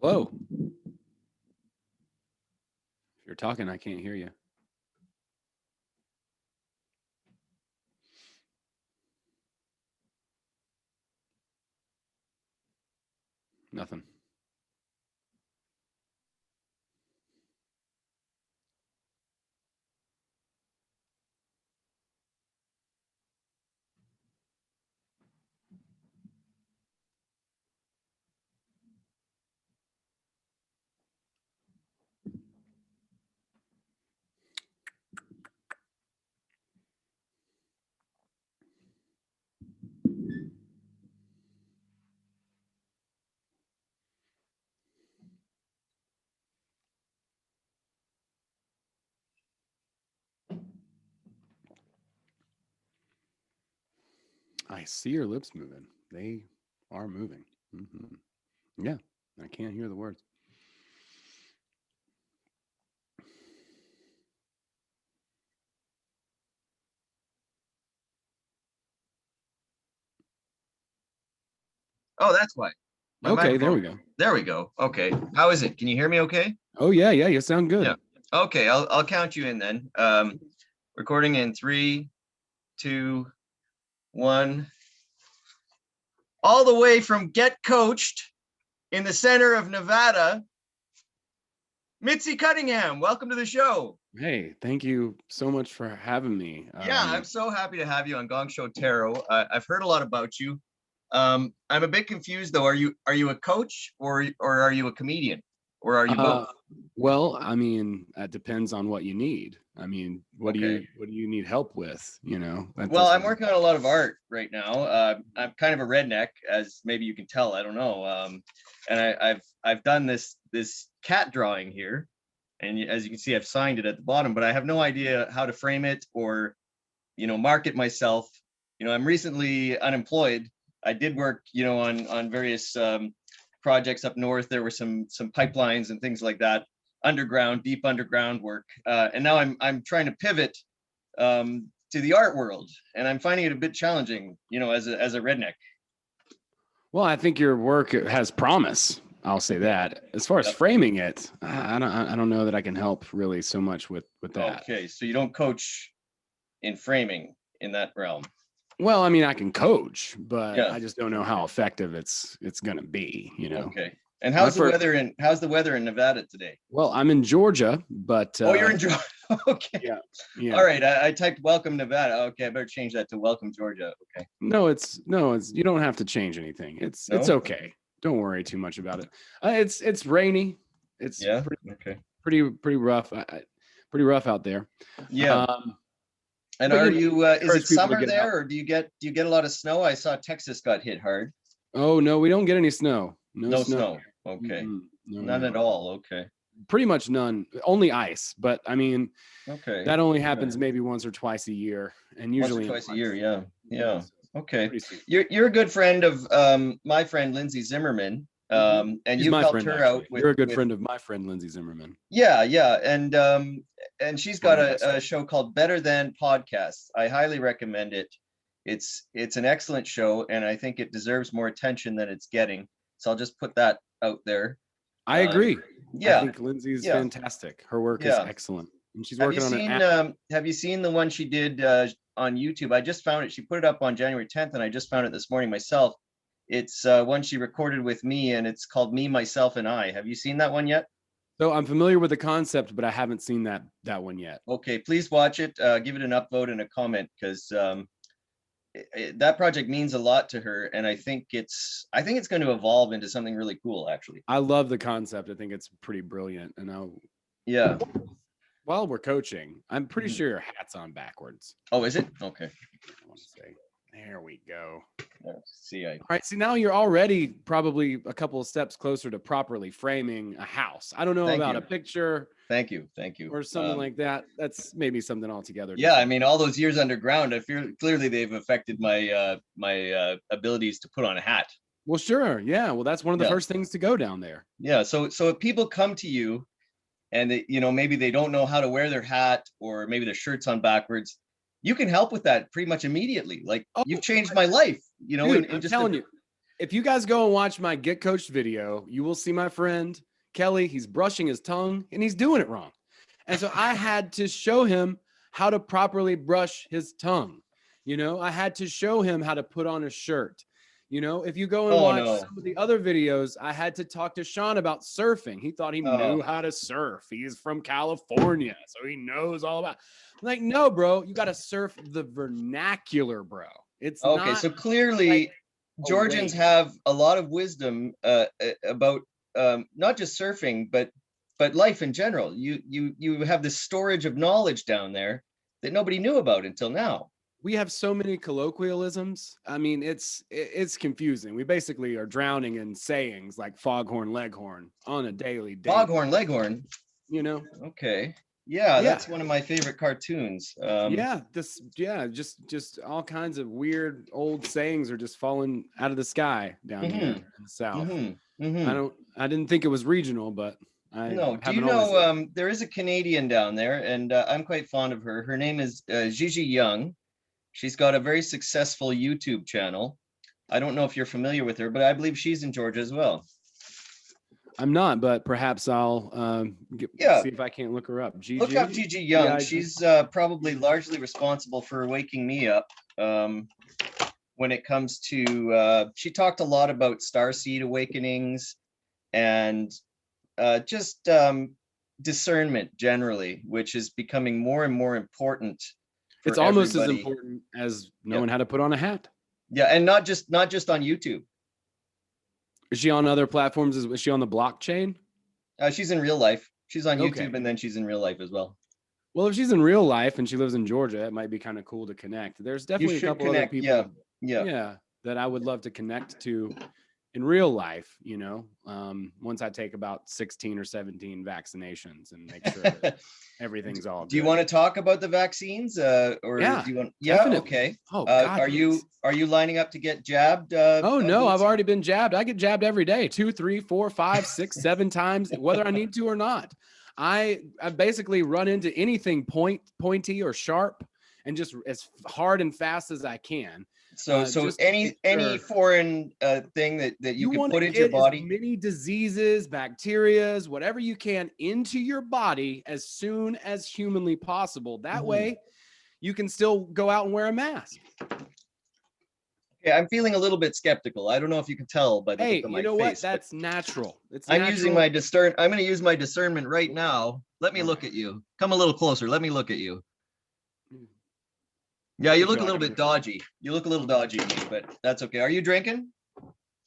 Hello. If you're talking, I can't hear you. Nothing. I see your lips moving. They are moving. Yeah, I can't hear the words. Oh, that's why. My Okay, there microphone. we go. There we go. Okay. How is it? Can you hear me okay? Oh yeah, you sound good. Yeah. Okay, I'll count you in then. Recording in 3, 2, 1. All the way from Get Coached in the center of Nevada, Mitzi Cunningham. Welcome to the show. Hey, thank you so much for having me. Yeah, I'm so happy to have you on Gong Show Tarot. I've heard a lot about you. I'm a bit confused though. Are you a coach or are you a comedian or are you both? Well, I mean, that depends on what you need. I mean, what do you need help with? Well, I'm working on a lot of art right now. I'm kind of a redneck, as maybe you can tell. I don't know. And I've done this cat drawing here, and as you can see, I've signed it at the bottom. But I have no idea how to frame it or, market myself. I'm recently unemployed. I did work, on various projects up north. There were some pipelines and things like that, deep underground work, and now I'm trying to pivot to the art world, and I'm finding it a bit challenging, as a redneck. Well, I think your work has promise. I'll say that. As far as framing it, I don't know that I can help really so much with that. Okay, so you don't coach in framing in that realm. Well, I mean, I can coach, but I just don't know how effective it's going to be, Okay. And how's the weather in Nevada today? Well, I'm in Georgia, but oh, you're in Georgia. Okay. Yeah. All right. I typed welcome Nevada. Okay, I better change that to welcome Georgia. Okay. No, it's you don't have to change anything. It's okay. Don't worry too much about it. It's rainy. It's pretty rough. Pretty rough out there. Yeah. And are you is it summer there, or do you get a lot of snow? I saw Texas got hit hard. Oh no, we don't get any snow. No snow. Okay. None at all. Okay. Pretty much none. Only ice, but I mean, that only happens maybe once or twice a year, and usually twice a year. Yeah. Okay. You're a good friend of my friend Lindsay Zimmerman. And you've helped her out with. You're a good friend of my friend Lindsay Zimmerman. Yeah, and she's got a show called Better Than Podcasts. I highly recommend it. It's an excellent show, and I think it deserves more attention than it's getting. So I'll just put that out there. I agree. Yeah, I think Lindsay's fantastic. Her work is excellent, and she's working on it. Have you seen the one she did on YouTube? I just found it. She put it up on January 10th, and I just found it this morning myself. It's one she recorded with me, and it's called Me, Myself, and I. Have you seen that one yet? So I'm familiar with the concept, but I haven't seen that one yet. Okay, please watch it. Give it an upvote and a comment, because that project means a lot to her, and I think it's going to evolve into something really cool. Actually, I love the concept. I think it's pretty brilliant. And while we're coaching, I'm pretty sure your hat's on backwards. Oh, is it? Okay. I want to say. There we go. See, all right. See, now you're already probably a couple of steps clear to properly framing a house. I don't know about a picture. Thank you. Or something like that. That's maybe something altogether. Yeah, I mean, all those years underground, I feel clearly they've affected my my abilities to put on a hat. Well, sure. Yeah. Well, that's one of the first things to go down there. Yeah. So if people come to you, and they, maybe they don't know how to wear their hat, or maybe their shirt's on backwards, you can help with that pretty much immediately. Like, you've changed my life, Dude, I'm telling you, if you guys go and watch my Get Coached video, you will see my friend Kelly. He's brushing his tongue and he's doing it wrong. And so I had to show him how to properly brush his tongue. You know, I had to show him how to put on a shirt. You know, if you go and watch some of the other videos, I had to talk to Sean about surfing. He thought he knew how to surf. He's from California, so he knows all about. I'm like, no, bro, you got to surf the vernacular, bro. It's okay. Not so clearly, like Georgians have a lot of wisdom about not just surfing, but life in general. You have this storage of knowledge down there that nobody knew about until now. We have so many colloquialisms. I mean, it's confusing. We basically are drowning in sayings like foghorn leghorn on a daily basis. Foghorn leghorn, you know? Okay. Yeah, that's one of my favorite cartoons. Just all kinds of weird old sayings are just falling out of the sky down here in the South. I didn't think it was regional, but do you know there is a Canadian down there, and I'm quite fond of her. Her name is Gigi Young. She's got a very successful YouTube channel. I don't know if you're familiar with her, but I believe she's in Georgia as well. I'm not, but perhaps I'll see if I can't look her up. Gigi? Look up Gigi Young. Yeah, she's probably largely responsible for waking me up when it comes to, she talked a lot about starseed awakenings and just discernment generally, which is becoming more and more important. It's almost as important as knowing how to put on a hat. Yeah, and not just on YouTube. Is she on other platforms? Is she on the blockchain? She's in real life. She's on YouTube, and then she's in real life as well. Well, if she's in real life and she lives in Georgia, it might be kind of cool to connect. There's definitely a couple other people that I would love to connect to in real life, you know, once I take about 16 or 17 vaccinations and make sure that everything's all good. Do you want to talk about the vaccines or do you want? Yeah. Definitely. Okay. Oh, God, are you lining up to get jabbed? Oh, no, I've already been jabbed. I get jabbed every day, 2, 3, 4, 5, 6, 7 times, whether I need to or not. I basically run into anything pointy or sharp and just as hard and fast as I can. So any foreign thing that you can put into your body, as many diseases, bacterias, whatever you can into your body as soon as humanly possible. That way you can still go out and wear a mask. Okay, I'm feeling a little bit skeptical. I don't know if you can tell by the look of my face. You know what? That's natural. Using my I'm going to use my discernment right now. Let me look at you. Come a little closer. Let me look at you. Yeah, you look a little bit dodgy. You look a little dodgy to me, but that's okay. Are you drinking?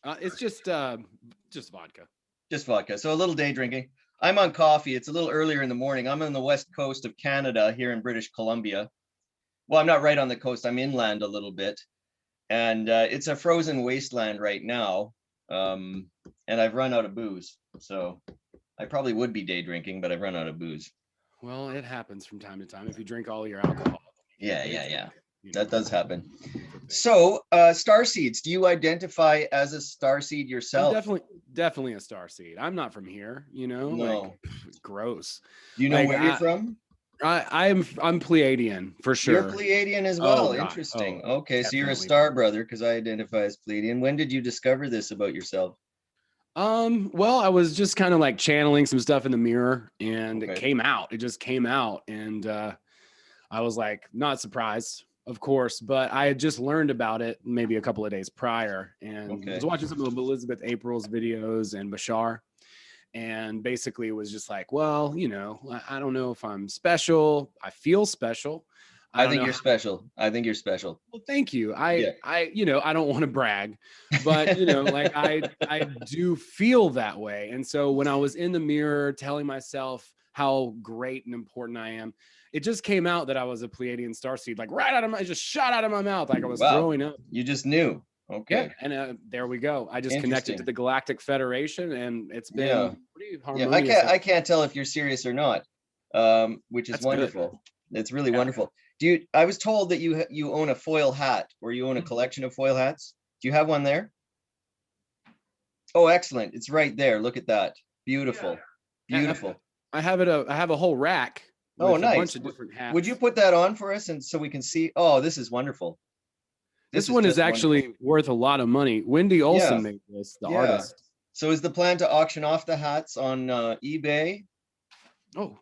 It's just vodka. Just vodka. So a little day drinking. I'm on coffee. It's a little earlier in the morning. I'm on the west coast of Canada here in British Columbia. Well, I'm not right on the coast. I'm inland a little bit. And it's a frozen wasteland right now. And I've run out of booze. So I probably would be day drinking, but I've run out of booze. Well, it happens from time to time if you drink all your alcohol. Yeah. That does happen. So, starseeds, do you identify as a starseed yourself? I'm definitely a starseed. I'm not from here, you know. No. Like, gross. Do you know where you're from? I'm Pleiadian for sure. You're Pleiadian as well. Interesting. Okay, so you're a star brother because I identify as Pleiadian. When did you discover this about yourself? Well, I was just kind of like channeling some stuff in the mirror, and it came out. It just came out, and I was like, not surprised, of course, but I had just learned about it maybe a couple of days prior, and I was watching some of Elizabeth April's videos and Bashar, and basically it was just like, well, you know, I don't know if I'm special. I feel special. I think you're special. Well, thank you. I you know, I don't want to brag, but you know, like I do feel that way. And so when I was in the mirror telling myself how great and important I am, it just came out that I was a Pleiadian starseed, like it just shot out of my mouth, like I was throwing up. You just knew. Okay. Yeah, and there we go. I just connected to the Galactic Federation, and it's been pretty harmonious. Yeah, I can't tell if you're serious or not, which is wonderful. Good. It's really wonderful. I was told that you own a foil hat, or you own a collection of foil hats. Do you have one there? Oh, excellent. It's right there. Look at that. Beautiful. Beautiful. I have a whole rack. Oh, nice. A bunch of different hats. Would you put that on for us and so we can see? Oh, this is wonderful. This This is one is just actually wonderful. worth a lot of money. Wendy Yeah, Olson made this, the yeah. artist. So is the plan to auction off the hats on eBay? Oh,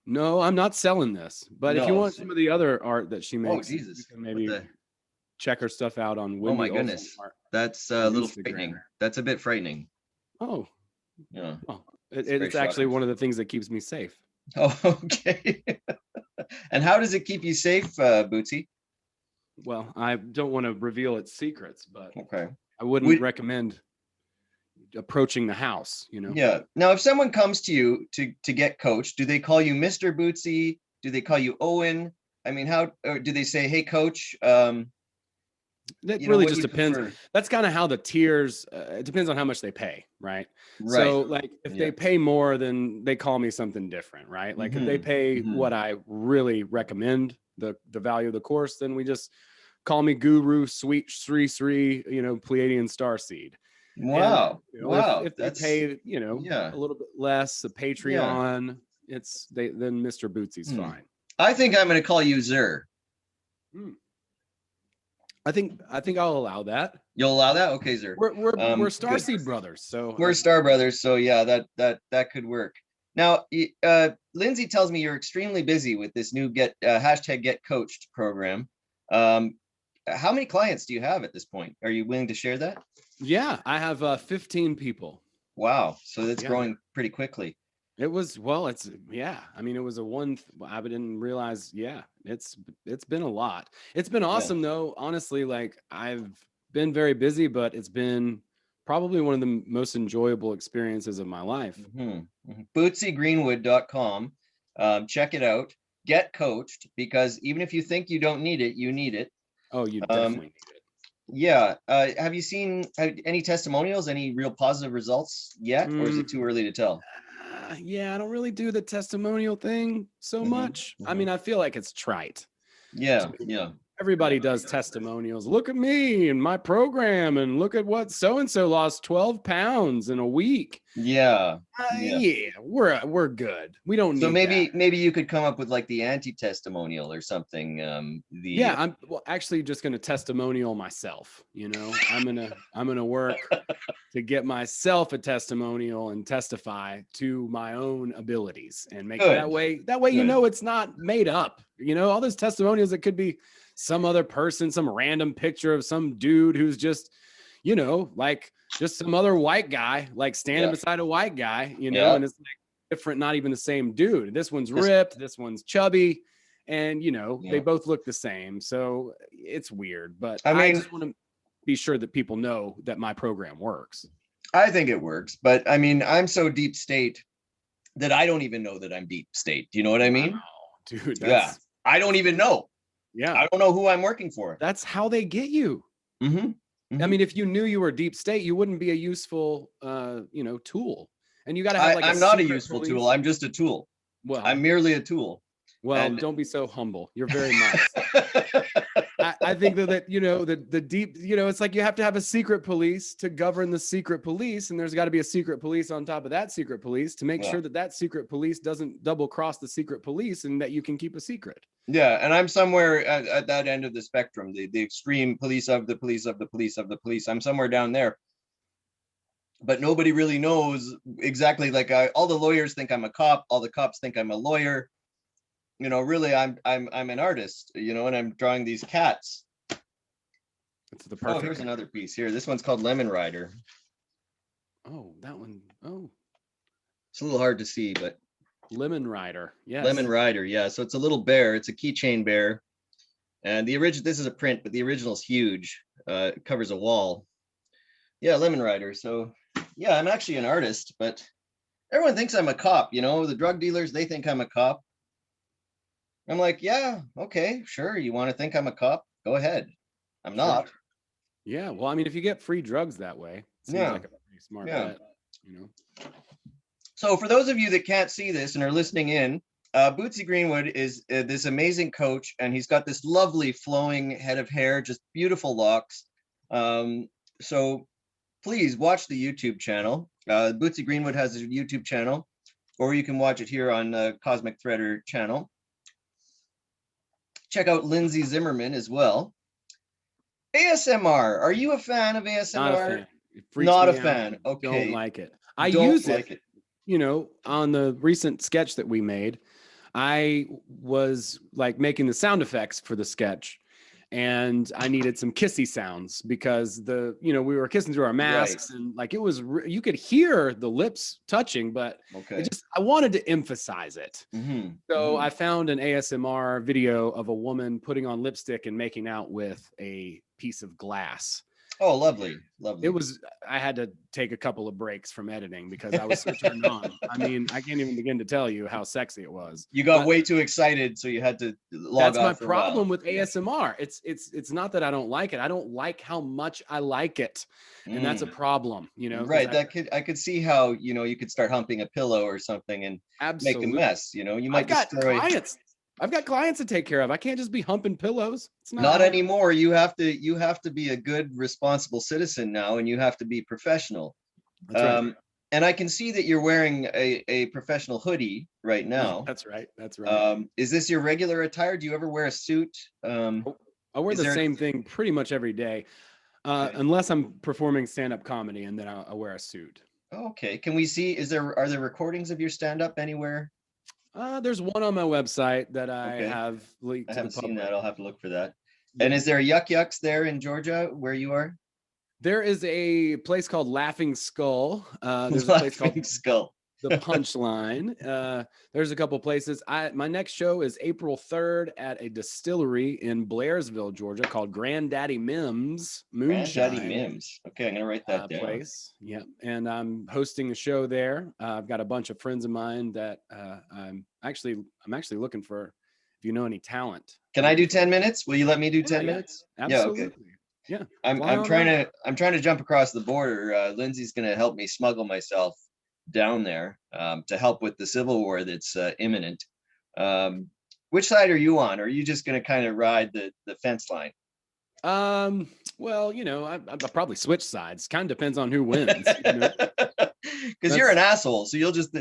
no, I'm not selling this. But if you No. want some of the other art that she Oh, makes, you Jesus. can What maybe the? check her stuff out on Oh my Wendy Olson goodness. art That's a on little Instagram. frightening. That's a bit frightening. Oh, Yeah. well, It's very it's actually shocking. one of the things that keeps me safe. Oh, okay. And how does it keep you safe, Bootsy? Well, I don't want to reveal its secrets, but Okay. I wouldn't Would recommend approaching the house, Yeah. Now, if someone comes to you to get coached, do they call you Mr. Bootsy? Do they call you Owen? I mean, how, or do they say, "Hey, coach"? That You know, really what do just you depends. prefer? That's kind of how the tiers, it depends on how much they pay, right? Right. So like if Yeah. they pay more, then they call me something different, right? Like if they pay what I really recommend, the value of the course, then we just call me Guru Sweet Sri Sri, Pleiadian Star Seed. And Wow. Wow. if they That's, pay, yeah. a little bit less, the Yeah. Patreon, then Mr. Bootsy's Hmm. fine. I think I'm going to call you Zer. Hmm. I think I'll allow that. You'll allow that? Okay, Zer. We're Good. Starseed brothers, so We're Star Brothers, so yeah, that could work. Now, Lindsay tells me you're extremely busy with this new hashtag Get Coached program. Um, how many clients do you have at this point? Are you willing to share that? yeah, I have 15 people. Wow, so that's Yeah. growing pretty quickly. It was it's yeah. I mean, it was I didn't realize. Yeah, it's been a lot. It's been awesome though. Honestly, like I've been very busy, but it's been probably one of the most enjoyable experiences of my life. BootsyGreenwood.com. Check it out. Get coached, because even if you think you don't need it, you need it. Oh, you definitely need it. Yeah. Have you seen any testimonials, any real positive results yet, or is it too early to tell? Yeah, I don't really do the testimonial thing so much. I mean, I feel like it's trite. Yeah. Yeah. Everybody does testimonials. Look at me and my program, and look at what so and so lost 12 pounds in a week. Yeah. Yeah. Yeah, we're good. We don't So need that. maybe you could come up with like the anti-testimonial or something. Yeah, I'm actually just going to testimonial myself. I'm gonna work to get myself a testimonial and testify to my own abilities and make Good. that way. It's not made up. All those testimonials, it could be some other person, some random picture of some dude who's just, like just some other white guy, like standing beside a white guy, and it's like different, not even the same dude. This one's ripped, this one's chubby, and they both look the same. So it's weird, but I mean, I just want to be sure that people know that my program works. I think it works, but I mean, I'm so deep state that I don't even know that I'm deep state. Do you know what I mean? Wow, dude, I don't even know. Yeah, I don't know who I'm working for. that's how they get you. I mean, if you knew you were deep state, you wouldn't be a useful, tool. And you got to have like I'm not a useful tool. I'm just a tool. Well, I'm merely a tool. Well, don't be so humble. You're very modest. I think that the deep, it's like you have to have a secret police to govern the secret police, and there's got to be a secret police on top of that secret police to make sure that secret police doesn't double cross the secret police, and that you can keep a secret. Yeah, and I'm somewhere at that end of the spectrum, the extreme police of the police of the police of the police. I'm somewhere down there, but nobody really knows exactly. Like all the lawyers think I'm a cop, all the cops think I'm a lawyer. Really, I'm an artist, and I'm drawing these cats. It's the perfect. Oh, here's another piece here. This one's called Lemon Rider. Oh, that one. Oh, it's a little hard to see, but Lemon Rider. Yes. Lemon Rider. Yeah. So it's a little bear. It's a keychain bear, and the original. This is a print, but the original's huge. It covers a wall. Yeah, Lemon Rider. So yeah, I'm actually an artist, but everyone thinks I'm a cop. The drug dealers, they think I'm a cop. I'm like, yeah, okay, sure. You want to think I'm a cop? Go ahead. I'm not. Yeah. Well, I mean, if you get free drugs that way, it seems like a pretty smart bet, So for those of you that can't see this and are listening in, Bootsy Greenwood is this amazing coach, and he's got this lovely flowing head of hair, just beautiful locks. So please watch the YouTube channel. Bootsy Greenwood has a YouTube channel, or you can watch it here on the Cosmic Threader channel. Check out Lindsay Zimmerman as well. ASMR. Are you a fan of Not a ASMR? fan. It freaks Not a me out. fan. Don't Okay. like it. I Don't use it, like it. on the recent sketch that we made. I was like making the sound effects for the sketch, and I needed some kissy sounds because we were kissing through our Right. masks, and like it was you could hear the lips touching, but Okay. I wanted to emphasize it. Mm-hmm. So Mm-hmm. I found an ASMR video of a woman putting on lipstick and making out with a piece of glass. Oh, lovely. It Lovely. was, I had to take a couple of breaks from editing because I was so turned on. I mean, I can't even begin to tell you how sexy it was. You got But way too excited, so you had to log that's my off for a while. problem with Yeah. ASMR. It's not that I don't like it. I don't like how much I like it. And that's a problem, 'cause Right. I could see how, you could start humping a pillow or something and make a absolutely. mess, you I've might got destroy. clients. I've got clients to take care of. I can't just be humping pillows. It's not Not how anymore. You have to be a good, responsible citizen now, and you have to be professional. That's right. And I can see that you're wearing a professional hoodie right now. That's right. That's right. Is this your regular attire? Do you ever wear a suit? I wear Is the there? same thing pretty much every day, Okay. unless I'm performing stand-up comedy, and then I wear a suit. Okay. Can we see? Are there recordings of your stand-up anywhere? There's one on my website that I Okay. have linked I to the haven't seen public. that. I'll have to look for that. And Yeah. is there a Yuck Yucks there in Georgia where you are? There is a place called Laughing Skull. There's a place called Laughing Skull. The Punchline. There's a couple places. My next show is April 3rd at a distillery in Blairsville, Georgia, called Granddaddy Mims Granddaddy Moonshine Mims. Okay, I'm gonna write that down. place. Yep, and I'm hosting a show there. I've got a bunch of friends of mine that I'm actually looking for. If you know any talent, Can I do 10 minutes? Will you let me do 10 yeah, minutes? Yeah, okay. absolutely. Yeah, I'm fly I'm on trying out. to jump across the border. Lindsay's gonna help me smuggle myself down there to help with the civil war that's imminent. Um, which side are you on? Or are you just gonna kind of ride the fence line? Well, I probably switch sides. Kind of depends on who wins. Because you're an asshole, so you'll just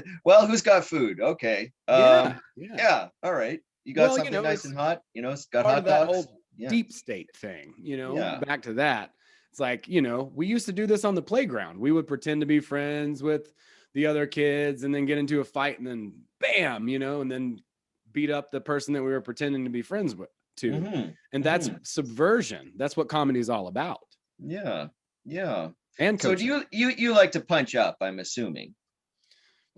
who's got food? Okay. Yeah, yeah. Yeah, all right. You got Well, something nice it's and hot, it's got part hot of that dogs. whole Yeah. deep state thing, Yeah. back to that. It's like, we used to do this on the playground. We would pretend to be friends with the other kids and then get into a fight and then bam, and then beat up the person that we were pretending to be friends with too. Mm-hmm. And that's subversion. That's what comedy is all about. Yeah. Yeah. And So coaching. do you like to punch up, I'm assuming?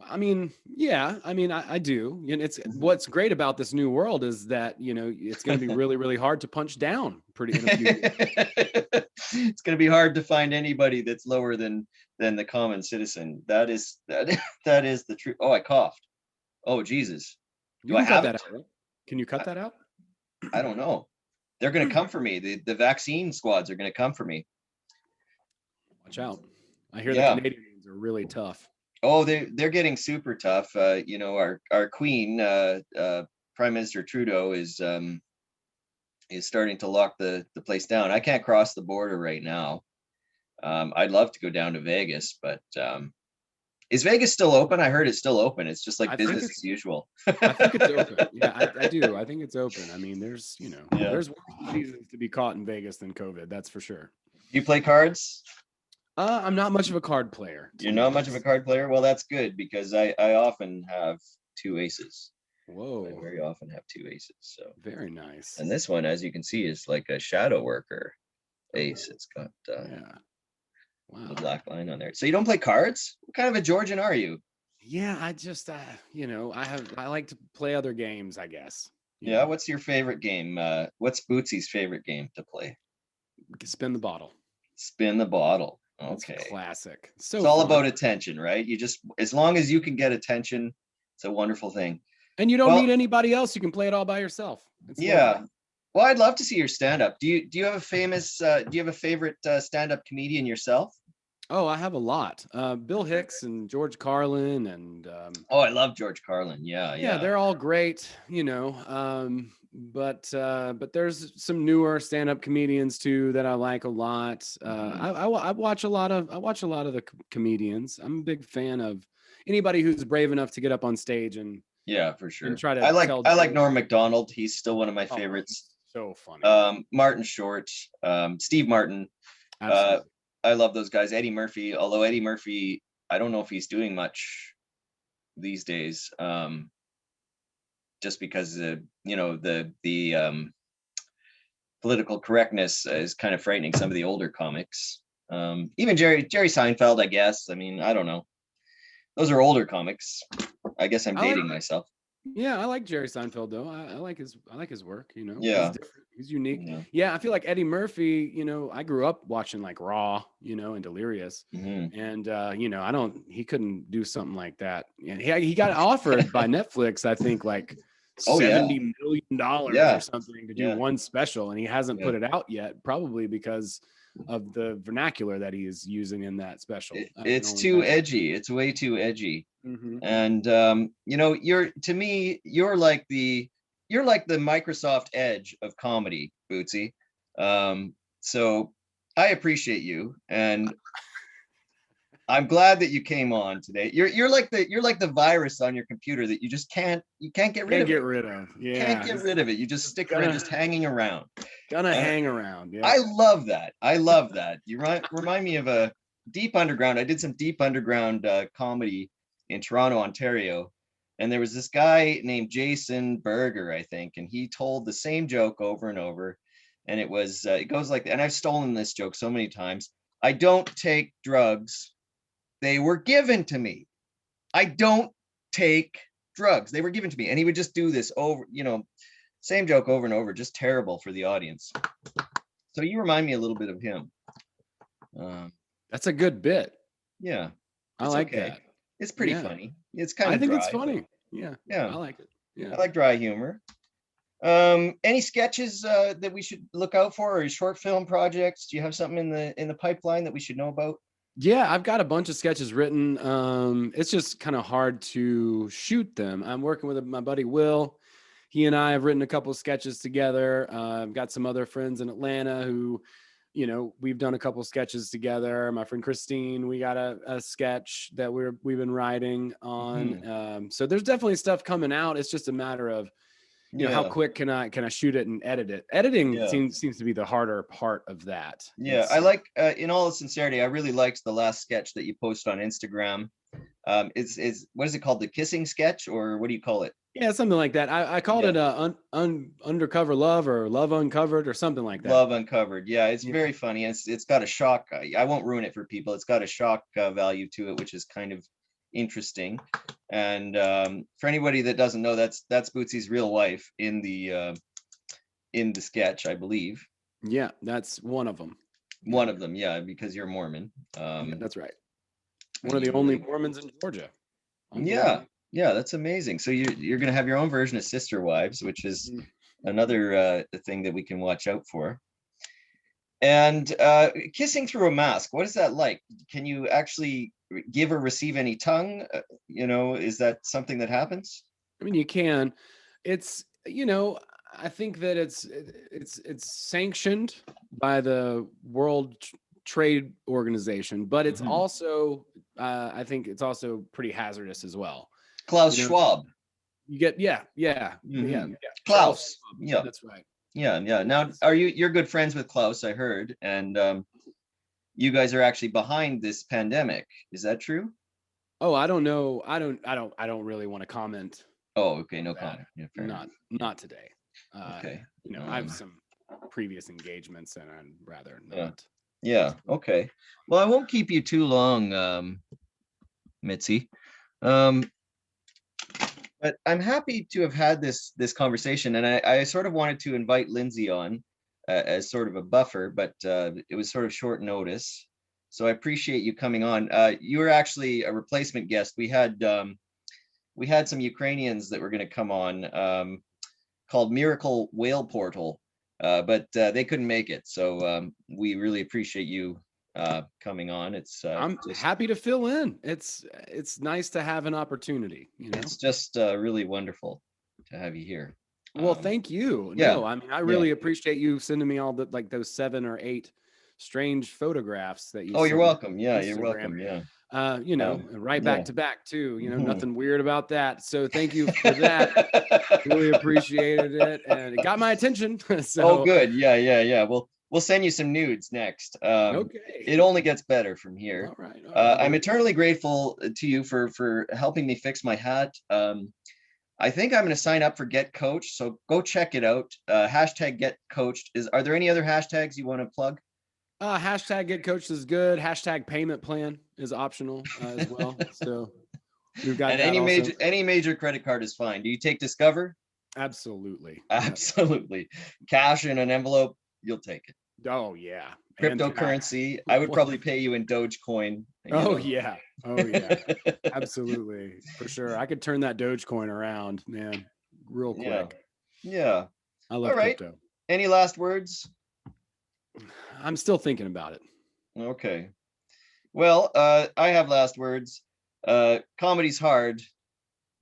I mean, yeah, I do. It's what's great about this new world is that, it's going to be really, really hard to punch down pretty in a few years. It's going to be hard to find anybody that's lower than the common citizen. That is the truth. Oh, I coughed. Oh, Jesus. You can cut that out, right? Can you cut that out? I don't know. They're going to come for me. The vaccine squads are going to come for me. Watch out. I hear the Canadians are really tough. Oh, they're getting super tough. Our queen, Prime Minister Trudeau, is starting to lock the place down. I can't cross the border right now. I'd love to go down to Vegas, but is Vegas still open? I heard it's still open. It's just like business as usual. I think it's open. Yeah, I do. I think it's open. I mean, there's worse reasons to be caught in Vegas than COVID. That's for sure. You play cards? I'm not much of a card player. You're not much of a card player? Well, that's good because I often have two aces. Whoa. I very often have two aces. So very nice. And this one, as you can see, is like a shadow worker ace. It's got the black line on there. So you don't play cards? What kind of a Georgian are you? Yeah, I just I like to play other games, I guess. Yeah, what's your favorite game? What's Bootsy's favorite game to play? Spin the bottle. Spin the bottle. Okay. It's classic. So it's all about attention, right? You just, as long as you can get attention, it's a wonderful thing. And you don't need anybody else. You can play it all by yourself. Yeah. Well, I'd love to see your stand-up. Do you have a favorite stand-up comedian yourself? Oh, I have a lot. Bill Hicks and George Carlin and I love George Carlin. Yeah, they're all great, but there's some newer stand-up comedians too that I like a lot. I watch a lot of the comedians. I'm a big fan of anybody who's brave enough to get up on stage and for sure. and try to I like Norm Macdonald. He's still one of my favorites. So funny. Martin Short, Steve Martin. Absolutely. I love those guys. Eddie Murphy, although Eddie Murphy, I don't know if he's doing much these days, just because the political correctness is kind of frightening some of the older comics. Even Jerry Seinfeld, I guess. I mean, I don't know. Those are older comics. I guess I'm dating myself. Yeah, I like Jerry Seinfeld though. I like his work. You know, Yeah. he's different. He's unique. Yeah. Yeah, I feel like Eddie Murphy. You know, I grew up watching like Raw. You know, and Delirious, and you know, he couldn't do something like that. And he got offered by Netflix, I think, like $70 million or something to do one special, and he hasn't put it out yet, probably because of the vernacular that he is using in that special. It's too edgy. It's way too edgy. And you know, you're like the Microsoft Edge of comedy, Bootsy. So I appreciate you, and I'm glad that you came on today. You're like the virus on your computer that you just can't get rid of. Yeah. Can't get rid of it. You just stick around, just hanging around. Gonna hang around. Yeah. I love that. You remind me of a Deep Underground. I did some Deep Underground comedy in Toronto, Ontario, and there was this guy named Jason Berger, I think, and he told the same joke over and over, and it goes like, and I've stolen this joke so many times. I don't take drugs. They were given to me. I don't take drugs. They were given to me. And he would just do this over, you know, same joke over and over, just terrible for the audience. So you remind me a little bit of him. That's a good bit. Yeah. I like that. It's pretty funny. It's kind of dry. I think it's dry, funny. Yeah. I like it. Yeah. I like dry humor. Any sketches that we should look out for, or short film projects? Do you have something in the pipeline that we should know about? Yeah, I've got a bunch of sketches written. It's just kind of hard to shoot them. I'm working with my buddy Will. He and I have written a couple of sketches together. I've got some other friends in Atlanta who, you know, we've done a couple of sketches together. My friend Christine, we got a sketch that we've been writing on. So there's definitely stuff coming out. It's just a matter of, you know, how quick can I shoot it and edit it? Editing seems to be the harder part of that. Yeah, I like, in all sincerity, I really liked the last sketch that you posted on Instagram. Is what is it called? The kissing sketch, or what do you call it? Yeah, something like that. I called it undercover love, or love uncovered, or something like that. Love uncovered. Yeah, it's very funny. It's got a shock. I won't ruin it for people. It's got a shock value to it, which is kind of interesting. And for anybody that doesn't know, that's Bootsy's real wife in the sketch, I believe. Yeah, that's one of them. One of them, yeah, because you're Mormon. That's right. One of the only Mormons in Georgia. Yeah, that's amazing. So you're gonna have your own version of Sister Wives, which is another thing that we can watch out for. And kissing through a mask, what is that like? Can you actually give or receive any tongue? You know, is that something that happens? I mean, you can. It's, you know, I think that it's sanctioned by the World Trade Organization, but it's also, I think it's also pretty hazardous as well. Klaus Schwab. You get, yeah. Klaus. Yeah, that's right. Yeah. Now, you're good friends with Klaus, I heard, and you guys are actually behind this pandemic. Is that true? Oh, I don't know. I don't really want to comment. Oh, okay, no comment. Yeah, not today. Okay. You know, I have some previous engagements, and I'd rather not. Yeah. Okay. Well, I won't keep you too long, Mitzi. But I'm happy to have had this conversation, and I sort of wanted to invite Lindsay on as sort of a buffer, but it was sort of short notice. So I appreciate you coming on. You were actually a replacement guest. We had some Ukrainians that were going to come on, called Miracle Whale Portal, but they couldn't make it. So we really appreciate you coming on. I'm happy to fill in. It's nice to have an opportunity. You know, it's just really wonderful to have you here. Well, thank you. Yeah. No, I mean, I really appreciate you sending me all those 7 or 8 strange photographs that you. Oh, you're welcome. Yeah, you're welcome. Yeah. Right yeah. back to back too. Nothing weird about that. So thank you for that. Really appreciated it, and it got my attention. Oh, So good. Yeah. We'll send you some nudes next. okay, It only gets better from here. all right. I'll I'm do it. eternally grateful to you for helping me fix my hat. I think I'm going to sign up for Get Coached, so go check it out. Hashtag Get Coached. Are there any other hashtags you want to plug? Hashtag get coached is good. Hashtag payment plan is optional as well. So we've got And that also. any major credit card is fine. Do you take Discover? Absolutely. Absolutely. Cash in an envelope, you'll take it. Oh yeah. And Cryptocurrency, I would probably pay you in Dogecoin. Oh yeah. Oh yeah. Absolutely. For sure. I could turn that Dogecoin around, man, real Yeah. quick. Yeah. I love All right. crypto. Any last words? I'm still thinking about it. Okay. Well, I have last words. Comedy's hard.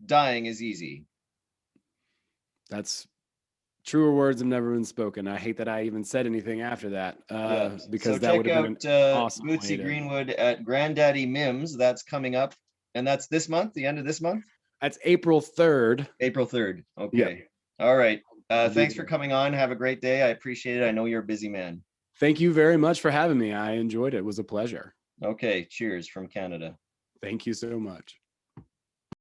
Dying is easy. That's truer words have never been spoken. I hate that I even said anything after that, Yeah. because So that would check have been out an awesome way Bootsy to. Greenwood at Granddaddy Mims. That's coming up. And that's this month, the end of this month? That's April 3rd. April 3rd. Okay. Yep. All right. I'll be Thanks for there. coming on. Have a great day. I appreciate it. I know you're a busy man. Thank you very much for having me. I enjoyed it. It was a pleasure. Okay. Cheers from Canada. Thank you so much.